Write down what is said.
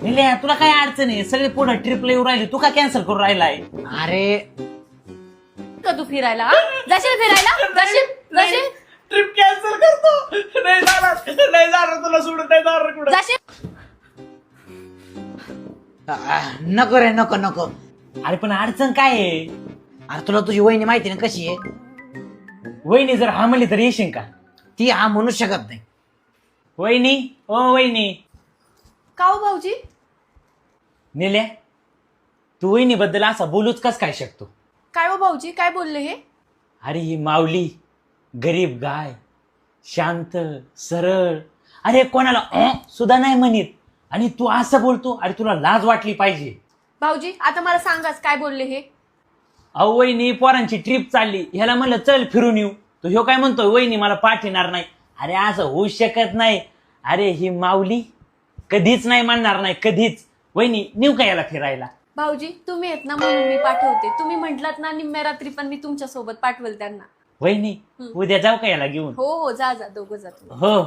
निल्या तुला काय अडचण आहे? सगळे पुढे ट्रिपला येऊ राहिले, तू का कॅन्सल करून राहिलाय? अरे का तू फिरायला हा? जाशील फिरायला जाशील ट्रिप कॅन्सल करतो. नाही जाणार तुला सोडून नाही जाणार कुठं. जाशील नको रे नको नको. अरे पण अडचण काय आहे? अरे तुला तुझी वहिनी माहिती ना कशी आहे? वहिनी जर हा म्हणली तर येशील का? ती हा म्हणू शकत नाही. वहिनी ओ वहिनी. का हो भाऊजी? निल्या तू वहिनी बद्दल असा बोलूच कस काय शकतो? काय हो भाऊजी काय बोलले हे? अरे ही माऊली गरीब गाय, शांत सरळ, अरे कोणाला सुद्धा नाही म्हणत, आणि तू असं बोलतो. अरे तुला लाज वाटली पाहिजे. भाऊजी आता मला सांगाच काय बोलले हे? अहो वहिनी पोरांची ट्रिप चालली, ह्याला म्हणलं चल फिरून येऊ, तो ह्यो काय म्हणतोय वहिनी मला पाठवणार नाही. अरे असं होऊ शकत नाही. अरे ही माऊली कधीच नाही म्हणणार नाही, कधीच. वहिनी नेऊ का याला फिरायला? भाऊजी तुम्ही येत ना म्हणून मी पाठवते. तुम्ही म्हटलात ना निम्म्या रात्री पण मी तुमच्या सोबत पाठवेल त्यांना. वहिनी उद्या जाऊ का याला घेऊन? हो हो जा जा दोघं जातो. हो